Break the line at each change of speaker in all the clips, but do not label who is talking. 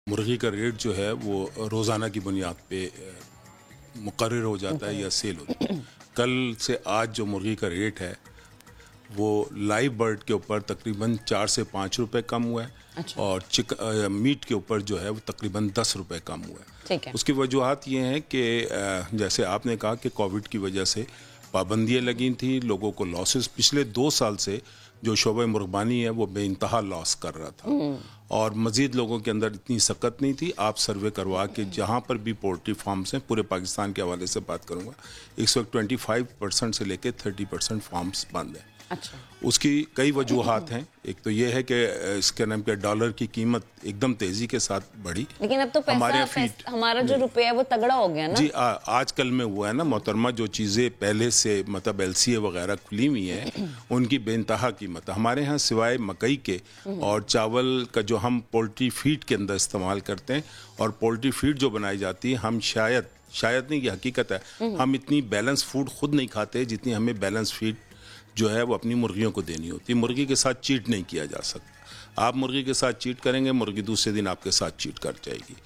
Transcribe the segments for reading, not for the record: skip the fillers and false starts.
मुर्गी का रेट जो है वो रोज़ाना की बुनियाद पे मुकर्रर हो जाता है या सेल होता है। कल से आज जो मुर्गी का रेट है वो लाइव बर्ड के ऊपर तकरीबन 4 से 5 रुपए कम हुआ है।
अच्छा।
और मीट के ऊपर जो है वो तकरीबन 10 रुपए कम हुआ है।
ठीक है।
उसकी वजूहत ये हैं कि जैसे आपने कहा कि कोविड की वजह से पाबंदियाँ लगी थी, लोगों को लॉसेस पिछले 2 साल से जो शोबे मुर्गबानी है वो बेइंतहा लॉस कर रहा था और मज़ीद लोगों के अंदर इतनी सकत नहीं थी। आप सर्वे करवा के जहाँ पर भी पोल्ट्री फार्म्स हैं, पूरे पाकिस्तान के हवाले से बात करूँगा, 125% से लेकर 30% फार्म्स बंद हैं।
अच्छा।
उसकी कई वजूहात हैं। एक तो ये है कि इसके नाम के डॉलर की कीमत एकदम तेजी के साथ बढ़ी,
लेकिन अब तो हमारा जो रुपया है वो तगड़ा हो गया ना
जी। आजकल में हुआ है ना मोहतरमा, जो चीज़ें पहले से मतलब LCA वगैरह खुली हुई हैं उनकी बेइंतहा कीमत हमारे यहाँ सिवाय मकई के और चावल का जो हम पोल्ट्री फीड के अंदर इस्तेमाल करते हैं और पोल्ट्री फीड जो बनाई जाती है, हम शायद नहीं, ये हकीकत है, हम इतनी बैलेंस फूड खुद नहीं खाते जितनी हमें बैलेंस फीड जो है वो अपनी मुर्गियों को देनी होती है। मुर्गी के साथ चीट नहीं किया जा सकता। आप मुर्गी के साथ चीट करेंगे, मुर्गी दूसरे दिन आपके साथ चीट कर जाएगी।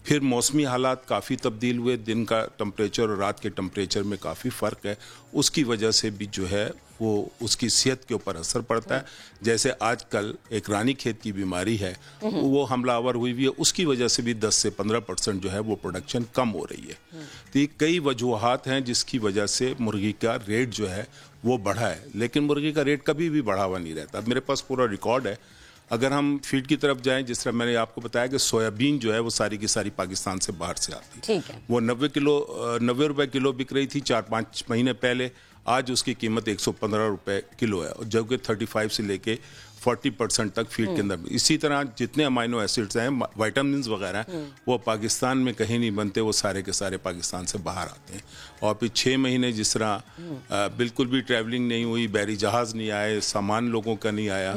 फिर मौसमी हालात काफ़ी तब्दील हुए, दिन का टेम्परेचर और रात के टेम्परेचर में काफ़ी फ़र्क है। उसकी वजह से भी जो है वो उसकी सेहत के ऊपर असर पड़ता है। जैसे आजकल एक रानी खेत की बीमारी है, वो हमलावर हुई हुई है, उसकी वजह से भी 10 से 15% जो है वो प्रोडक्शन कम हो रही है। तो ये कई वजूहात हैं जिसकी वजह से मुर्गी का रेट जो है वो बढ़ा है, लेकिन मुर्गी का रेट कभी भी बढ़ा हुआ नहीं रहता। मेरे पास पूरा रिकॉर्ड है। अगर हम फीड की तरफ जाएं, जिस तरह मैंने आपको बताया कि सोयाबीन जो है वो सारी की सारी पाकिस्तान से बाहर से आती है।
ठीक है।
वो 90 रुपए किलो बिक रही थी 4-5 महीने पहले। आज उसकी कीमत 115 रुपए किलो है, और जबकि 35 से लेके 40% तक फीड के अंदर। इसी तरह जितने अमाइनो एसिड्स हैं, विटामिन्स वगैरह, वो पाकिस्तान में कहीं नहीं बनते, वो सारे के सारे पाकिस्तान से बाहर आते हैं। और फिर 6 महीने जिस तरह बिल्कुल भी ट्रैवलिंग नहीं हुई, बैरी जहाज़ नहीं आए, सामान लोगों का नहीं आया,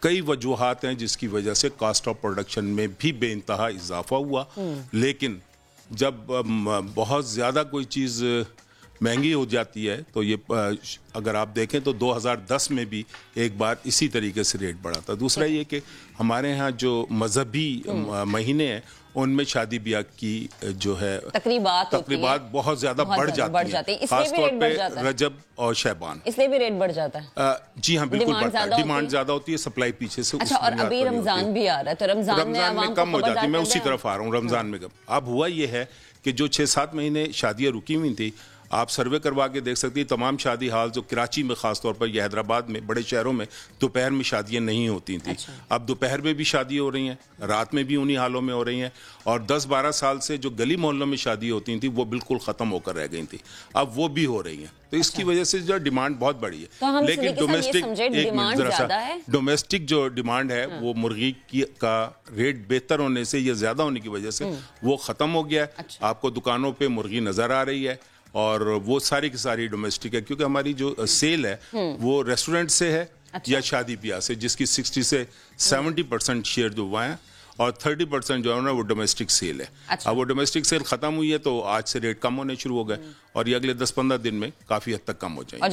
कई वजूहात हैं जिसकी वजह से कॉस्ट ऑफ प्रोडक्शन में भी बेइंतहा इजाफा हुआ। लेकिन जब बहुत ज़्यादा कोई चीज़ महंगी हो जाती है तो ये अगर आप देखें तो 2010 में भी एक बार इसी तरीके से रेट बढ़ा था। दूसरा ये कि हमारे यहाँ जो मजहबी महीने हैं उनमें शादी ब्याह की जो है तकरीबात बहुत ज्यादा बढ़ जाती है, खासतौर पे रजब और शहबान,
इसलिए भी रेट बढ़ जाता है।
जी हाँ, बिल्कुल बढ़ता है। डिमांड ज्यादा होती है, सप्लाई पीछे से।
अच्छा, और अभी रमजान भी आ रहा है तो रमजान में
कम हो जाती है। मैं उसी तरफ आ रहा हूँ, रमजान में कम। अब हुआ ये है कि जो 6-7 महीने शादियाँ रुकी हुई थी, आप सर्वे करवा के देख सकती हैं तमाम शादी हाल जो कराची में खासतौर पर या हैदराबाद में बड़े शहरों में दोपहर में शादियां नहीं होती थी।
अच्छा।
अब दोपहर में भी शादी हो रही हैं, रात में भी उन्हीं हालों में हो रही हैं। और 10-12 साल से जो गली मोहल्लों में शादी होती थी वो बिल्कुल ख़त्म होकर रह गई थी, अब वो भी हो रही हैं। तो इसकी वजह से जो डिमांड बहुत बड़ी है।
तो
लेकिन डोमेस्टिक जो डिमांड है वो मुर्गी की का रेट बेहतर होने से या ज़्यादा होने की वजह से वो ख़त्म हो गया है।
अच्छा।
आपको दुकानों पर मुर्गी नज़र आ रही है और वो सारी की सारी डोमेस्टिक है, क्योंकि हमारी जो सेल है वो रेस्टोरेंट से है। अच्छा। या शादी ब्याह से, जिसकी 60 से 70% शेयर जो हुआ है और 30% जो है ना वो डोमेस्टिक सेल है।
अच्छा।
अब वो डोमेस्टिक सेल खत्म हुई है तो आज से रेट कम होने शुरू हो गए और ये अगले 10-15 दिन में काफ़ी हद तक कम हो जाएंगे।